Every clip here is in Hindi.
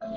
गुड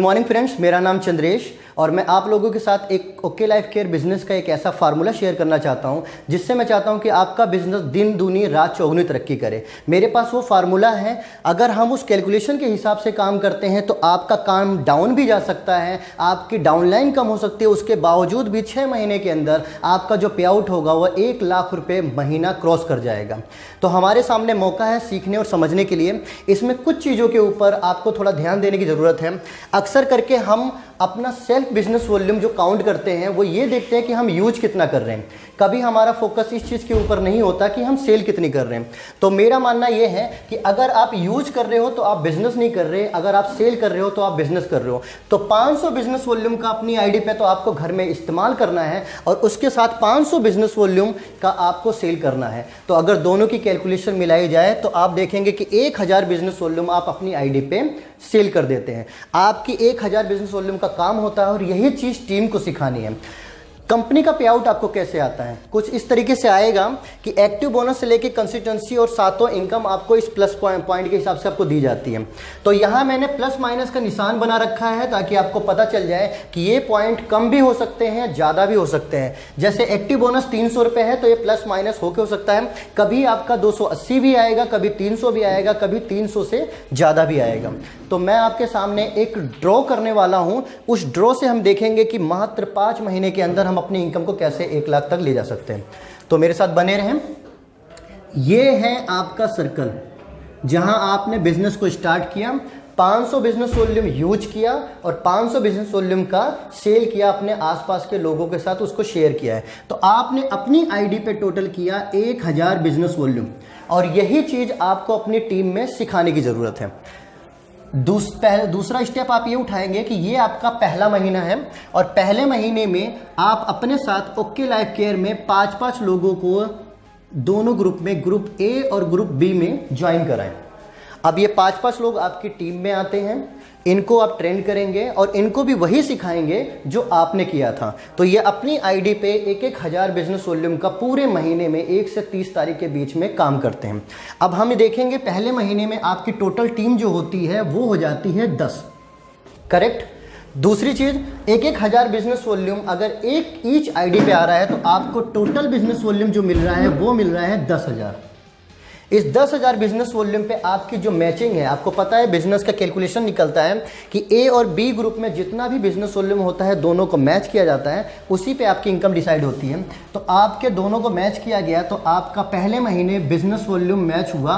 मॉर्निंग फ्रेंड्स, मेरा नाम चंद्रेश और मैं आप लोगों के साथ एक ओके लाइफ केयर बिजनेस का एक ऐसा फार्मूला शेयर करना चाहता हूं जिससे मैं चाहता हूं कि आपका बिजनेस दिन दूनी रात चौगुनी तरक्की करे। मेरे पास वो फार्मूला है, अगर हम उस कैलकुलेशन के हिसाब से काम करते हैं तो आपका काम डाउन भी जा सकता है, आपकी डाउनलाइन कम हो सकती है, उसके बावजूद भी 6 महीने के अंदर आपका जो पे आउट होगा वह 1 लाख रुपये महीना क्रॉस कर जाएगा। तो हमारे सामने मौका है सीखने और समझने के लिए। इसमें कुछ चीज़ों के ऊपर आपको थोड़ा ध्यान देने की ज़रूरत है। अक्सर करके हम अपना सेल्फ बिजनेस वॉल्यूम जो काउंट करते हैं वो ये देखते हैं कि हम यूज कितना कर रहे हैं, कभी हमारा फोकस इस चीज़ के ऊपर नहीं होता कि हम सेल कितनी कर रहे हैं। तो मेरा मानना ये है कि अगर आप यूज कर रहे हो तो आप बिजनेस नहीं कर रहे, अगर आप सेल कर रहे हो तो आप बिजनेस कर रहे हो। तो 500 बिजनेस वॉल्यूम का अपनी आईडी पे तो आपको घर में इस्तेमाल करना है और उसके साथ 500 बिजनेस वॉल्यूम का आपको सेल करना है। तो अगर दोनों की कैलकुलेशन मिलाई जाए तो आप देखेंगे कि 1000 बिजनेस वॉल्यूम आप अपनी आईडी पे सेल कर देते हैं। आपकी 1000 बिजनेस वॉल्यूम का काम होता है और यही चीज़ टीम को सिखानी है। कंपनी का पे आउट आपको कैसे आता है, कुछ इस तरीके से आएगा कि एक्टिव बोनस से लेके कंसिस्टेंसी और सातों इनकम आपको इस प्लस पॉइंट के हिसाब से आपको दी जाती है। तो यहाँ मैंने प्लस माइनस का निशान बना रखा है ताकि आपको पता चल जाए कि ये पॉइंट कम भी हो सकते हैं, ज़्यादा भी हो सकते हैं। जैसे एक्टिव बोनस 300 रुपये है तो ये प्लस माइनस होके हो सकता है, कभी आपका 280 भी आएगा, कभी 300 भी आएगा, कभी 300 से ज़्यादा भी आएगा। तो मैं आपके सामने एक ड्रॉ करने वाला हूँ, उस ड्रॉ से हम देखेंगे कि मात्र 5 महीने के अंदर हम अपनी इनकम को कैसे 1 लाख तक ले जा सकते हैं। तो मेरे साथ बने रहें। ये है आपका सर्कल जहां आपने बिजनेस को स्टार्ट किया, 500 बिजनेस वॉल्यूम यूज किया और 500 बिजनेस वॉल्यूम का सेल किया, अपने आसपास के लोगों के साथ उसको शेयर किया है। तो आपने अपनी आईडी पे टोटल किया 1000 बिजनेस वॉल्यूम और यही चीज आपको अपनी टीम में सिखाने की जरूरत है। दूसरा स्टेप आप ये उठाएंगे कि ये आपका पहला महीना है और पहले महीने में आप अपने साथ ओके लाइफ केयर में 5-5 लोगों को दोनों ग्रुप में, ग्रुप ए और ग्रुप बी में ज्वाइन कराएं। अब ये 5-5 लोग आपकी टीम में आते हैं, इनको आप ट्रेन करेंगे और इनको भी वही सिखाएंगे जो आपने किया था। तो ये अपनी आईडी पे 1000 बिजनेस वॉल्यूम का पूरे महीने में 1 से 30 तारीख के बीच में काम करते हैं। अब हम देखेंगे पहले महीने में आपकी टोटल टीम जो होती है वो हो जाती है 10, करेक्ट। दूसरी चीज़, 1000 बिजनेस वॉल्यूम अगर एक ईच आईडी पे आ रहा है तो आपको टोटल बिजनेस वॉल्यूम जो मिल रहा है वो मिल रहा है 10,000। इस 10,000 बिजनेस वॉल्यूम पे आपकी जो मैचिंग है, आपको पता है बिजनेस का कैलकुलेशन निकलता है कि ए और बी ग्रुप में जितना भी बिजनेस वॉल्यूम होता है दोनों को मैच किया जाता है, उसी पे आपकी इनकम डिसाइड होती है। तो आपके दोनों को मैच किया गया तो आपका पहले महीने बिजनेस वॉल्यूम मैच हुआ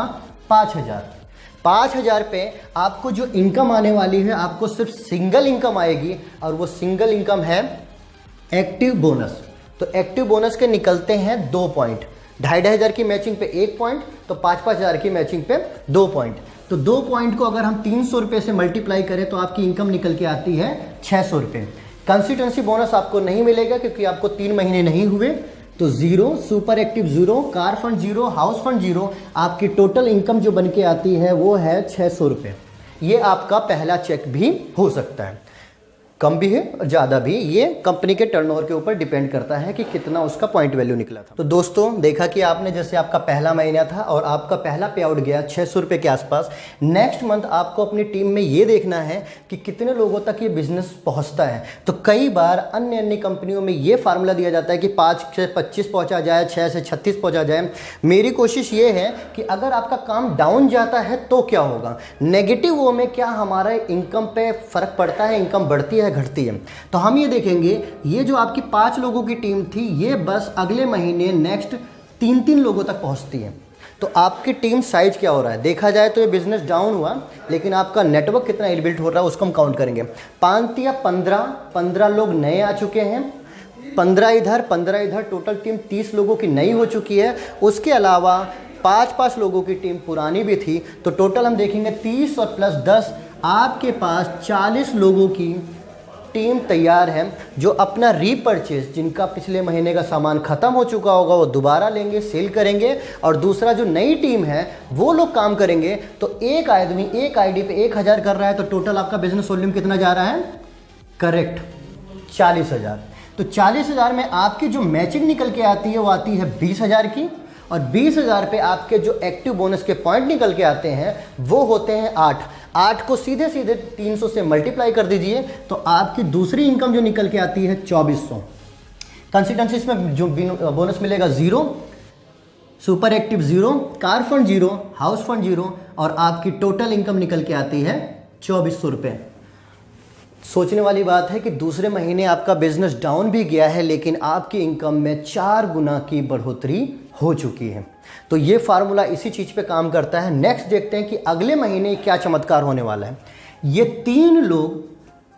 5,000 पे आपको जो इनकम आने वाली है आपको सिर्फ सिंगल इनकम आएगी और वो सिंगल इनकम है एक्टिव बोनस। तो एक्टिव बोनस के निकलते हैं 2 पॉइंट, 2,500 की मैचिंग पे 1 पॉइंट, तो 5,000 की मैचिंग पे 2 पॉइंट। तो 2 पॉइंट को अगर हम 300 रुपये से मल्टीप्लाई करें तो आपकी इनकम निकल के आती है 600 रुपये। कंसिस्टेंसी बोनस आपको नहीं मिलेगा क्योंकि आपको 3 महीने नहीं हुए, तो 0, super active 0, car fund 0, house fund 0, आपकी टोटल इनकम जो बन के आती है वो है 600 रुपये। ये आपका पहला चेक भी हो सकता है, कम भी है और ज़्यादा भी, ये कंपनी के टर्नओवर के ऊपर डिपेंड करता है कि कितना उसका पॉइंट वैल्यू निकला था। तो दोस्तों देखा कि आपने जैसे आपका पहला महीना था और आपका पहला पे आउट गया 600 रुपये के आसपास। नेक्स्ट मंथ आपको अपनी टीम में ये देखना है कि कितने लोगों तक ये बिजनेस पहुंचता है। तो कई बार अन्य कंपनियों में ये फार्मूला दिया जाता है कि 5 से 25 पहुँचा जाए, 6 से 36 पहुँचा जाए। मेरी कोशिश ये है कि अगर आपका काम डाउन जाता है तो क्या होगा, नेगेटिव वो में क्या हमारा इनकम पे फ़र्क पड़ता है, इनकम बढ़ती है घटती है। तो हम ये देखेंगे, ये जो आपकी 5 लोगों की टीम थी ये बस अगले महीने नेक्स्ट 3-3 लोगों तक पहुंचती है। तो आपकी टीम साइज क्या हो रहा है, देखा जाए तो ये बिजनेस डाउन हुआ लेकिन आपका नेटवर्क कितना इनबिल्ट हो रहा है उसको हम काउंट करेंगे। 5 या 15 लोग नए आ चुके हैं, 15 इधर, टोटल टीम 30 लोगों की नई हो चुकी है। उसके अलावा 5-5 लोगों की टीम पुरानी भी थी, तो टोटल हम देखेंगे 30 और प्लस 10, आपके पास 40 लोगों की टीम तैयार है जो अपना रीपरचेज, जिनका पिछले महीने का सामान खत्म हो चुका होगा वो दोबारा लेंगे, सेल करेंगे। और दूसरा जो नई टीम है वो लोग काम करेंगे। तो एक आदमी एक आईडी पे 1000 कर रहा है तो टोटल आपका बिजनेस वॉल्यूम कितना जा रहा है, करेक्ट 40,000। तो 40,000 में आपकी जो मैचिंग निकल के आती है वो आती है 20,000 की, और 20,000 पे आपके जो एक्टिव बोनस के पॉइंट निकल के आते हैं वो होते हैं 8 को सीधे सीधे 300 से मल्टीप्लाई कर दीजिए तो आपकी दूसरी इनकम जो निकल के आती है 2400। कंसिस्टेंसी में जो बोनस मिलेगा 0, super active 0, car fund 0, house fund 0, और आपकी टोटल इनकम निकल के आती है 2400 रुपये। सोचने वाली बात है कि दूसरे महीने आपका बिजनेस डाउन भी गया है लेकिन आपकी इनकम में 4 गुना की बढ़ोतरी हो चुकी है। तो ये फार्मूला इसी चीज़ पे काम करता है। नेक्स्ट देखते हैं कि अगले महीने क्या चमत्कार होने वाला है। ये 3 लोग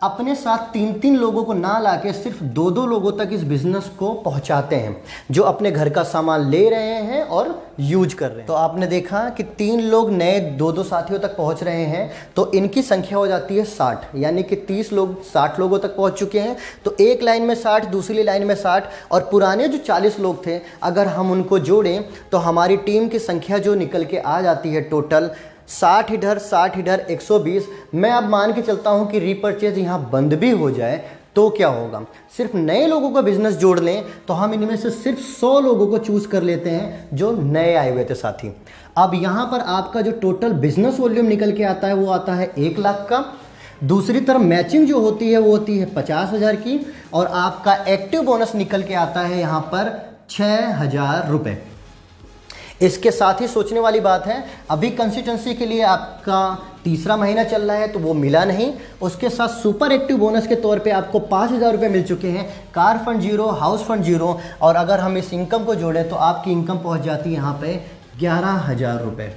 अपने साथ 3 लोगों को ना लाके सिर्फ 2 लोगों तक इस बिज़नेस को पहुंचाते हैं जो अपने घर का सामान ले रहे हैं और यूज कर रहे हैं। तो आपने देखा कि 3 लोग नए 2 साथियों तक पहुंच रहे हैं तो इनकी संख्या हो जाती है 60, यानी कि 30 लोग 60 लोगों तक पहुंच चुके हैं। तो एक लाइन में 60, दूसरी लाइन में 60, और पुराने जो 40 लोग थे अगर हम उनको जोड़ें तो हमारी टीम की संख्या जो निकल के आ जाती है टोटल 60 इधर 120। मैं अब मान के चलता हूं कि रीपर्चेज यहां बंद भी हो जाए तो क्या होगा, सिर्फ नए लोगों का बिजनेस जोड़ लें तो हम इनमें से सिर्फ 100 लोगों को चूज कर लेते हैं जो नए आए हुए थे साथी। अब यहां पर आपका जो टोटल बिजनेस वॉल्यूम निकल के आता है वो आता है 1 लाख का। दूसरी तरफ मैचिंग जो होती है वो होती है 50,000 की, और आपका एक्टिव बोनस निकल के आता है यहां पर 6,000 रुपये। इसके साथ ही सोचने वाली बात है अभी कंसिस्टेंसी के लिए आपका तीसरा महीना चल रहा है तो वो मिला नहीं। उसके साथ सुपर एक्टिव बोनस के तौर पे आपको 5,000 रुपये मिल चुके हैं, कार फंड 0, हाउस फंड 0, और अगर हम इस इनकम को जोड़ें तो आपकी इनकम पहुंच जाती है यहाँ पे 11,000 रुपये।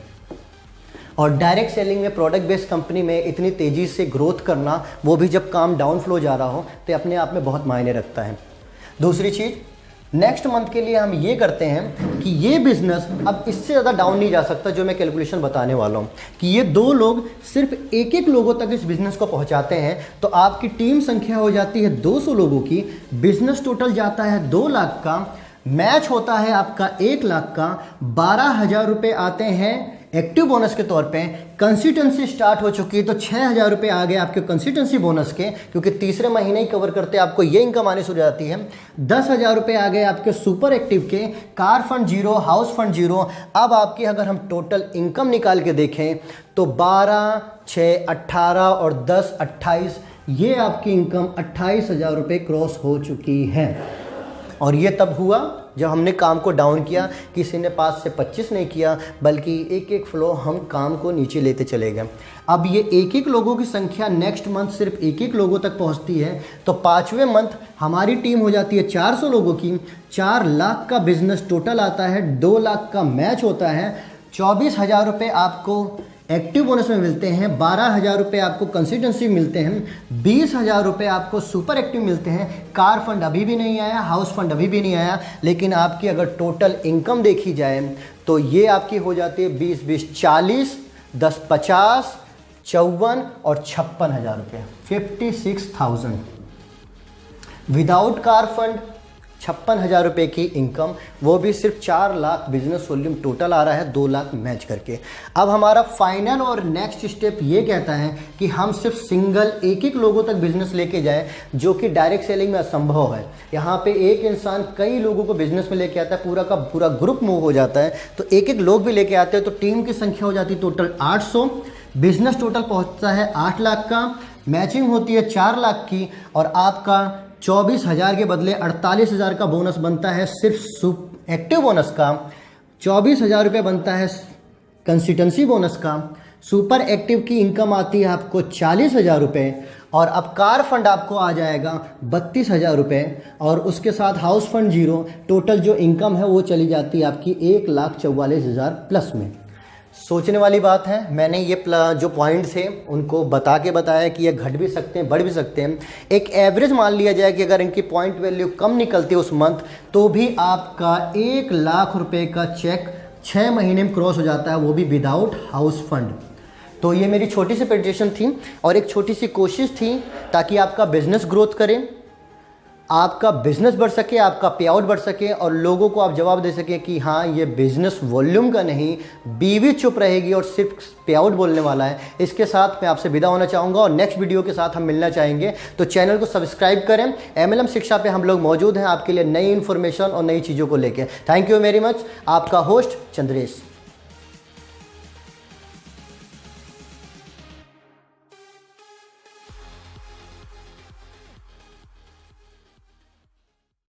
और डायरेक्ट सेलिंग में प्रोडक्ट बेस्ड कंपनी में इतनी तेज़ी से ग्रोथ करना, वो भी जब काम डाउन फ्लो जा रहा हो, तो अपने आप में बहुत मायने रखता है। दूसरी चीज़, नेक्स्ट मंथ के लिए हम ये करते हैं कि ये बिजनेस अब इससे ज़्यादा डाउन नहीं जा सकता, जो मैं कैलकुलेशन बताने वाला हूँ कि ये 2 लोग सिर्फ 1 लोगों तक इस बिजनेस को पहुँचाते हैं तो आपकी टीम संख्या हो जाती है 200 लोगों की, बिजनेस टोटल जाता है 2 लाख का, मैच होता है आपका 1 लाख का, 12,000 रुपये आते हैं एक्टिव बोनस के तौर पे, कंसिस्टेंसी स्टार्ट हो चुकी है तो 6,000 रुपये आ गए आपके कंसिस्टेंसी बोनस के, क्योंकि तीसरे महीने ही कवर करते आपको ये इनकम आने शुरू हो जाती है। 10,000 रुपये आ गए आपके सुपर एक्टिव के, कार फंड 0, हाउस फंड 0। अब आपकी अगर हम टोटल इनकम निकाल के देखें तो 12, 6, 18 और 10, 28, ये आपकी इनकम 28,000 रुपये क्रॉस हो चुकी है। और ये तब हुआ जब हमने काम को डाउन किया, किसी ने 5 से 25 नहीं किया, बल्कि एक फ्लो हम काम को नीचे लेते चले गए। अब ये 1 लोगों की संख्या नेक्स्ट मंथ सिर्फ 1 लोगों तक पहुंचती है तो 5वें मंथ हमारी टीम हो जाती है 400 लोगों की, 4 लाख का बिजनेस टोटल आता है, 2 लाख का मैच होता है, 24,000 रुपये आपको एक्टिव बोनस में मिलते हैं, 12,000 रुपये आपको कंसिस्टेंसी मिलते हैं, 20,000 रुपये आपको सुपर एक्टिव मिलते हैं, कार फंड अभी भी नहीं आया, हाउस फंड अभी भी नहीं आया, लेकिन आपकी अगर टोटल इनकम देखी जाए तो ये आपकी हो जाती है 20, 40, 10, 50, 54 और 56,000 रुपये, 56,000 विदाउट कार फंड। 56,000 रुपये की इनकम, वो भी सिर्फ 4 लाख बिजनेस वॉल्यूम टोटल आ रहा है, 2 लाख मैच करके। अब हमारा फाइनल और नेक्स्ट स्टेप ये कहता है कि हम सिर्फ सिंगल 1 लोगों तक बिजनेस लेके जाए, जो कि डायरेक्ट सेलिंग में असंभव है। यहाँ पे एक इंसान कई लोगों को बिजनेस में लेके आता है, पूरा का पूरा ग्रुप मूव हो जाता है, तो 1 लोग भी लेके आते हैं तो टीम की संख्या हो जाती है टोटल 800, बिजनेस टोटल पहुँचता है 8 लाख का, मैचिंग होती है 4 लाख की, और आपका 24,000 के बदले 48,000 का बोनस बनता है सिर्फ एक्टिव बोनस का, 24,000 रुपये बनता है कंसिस्टेंसी बोनस का, सुपर एक्टिव की इनकम आती है आपको 40,000 रुपये, और अब कार फंड आपको आ जाएगा 32,000 रुपये, और उसके साथ हाउस फंड 0। टोटल जो इनकम है वो चली जाती है आपकी 1,44,000 प्लस में। सोचने वाली बात है, मैंने ये जो पॉइंट थे उनको बता के बताया कि ये घट भी सकते हैं, बढ़ भी सकते हैं। एक एवरेज मान लिया जाए कि अगर इनकी पॉइंट वैल्यू कम निकलती है उस मंथ, तो भी आपका 1 लाख रुपए का चेक 6 महीने में क्रॉस हो जाता है, वो भी विदाउट हाउस फंड। तो ये मेरी छोटी सी प्रेजेंटेशन थी और एक छोटी सी कोशिश थी ताकि आपका बिजनेस ग्रोथ करे, आपका बिजनेस बढ़ सके, आपका पे आउट बढ़ सके और लोगों को आप जवाब दे सके कि हाँ ये बिजनेस वॉल्यूम का नहीं, बीवी चुप रहेगी और सिर्फ पे आउट बोलने वाला है। इसके साथ मैं आपसे विदा होना चाहूँगा और नेक्स्ट वीडियो के साथ हम मिलना चाहेंगे। तो चैनल को सब्सक्राइब करें। MLM शिक्षा पे हम लोग मौजूद हैं आपके लिए नई इन्फॉर्मेशन और नई चीज़ों को लेकर। Thank you very much. आपका होस्ट चंद्रेश।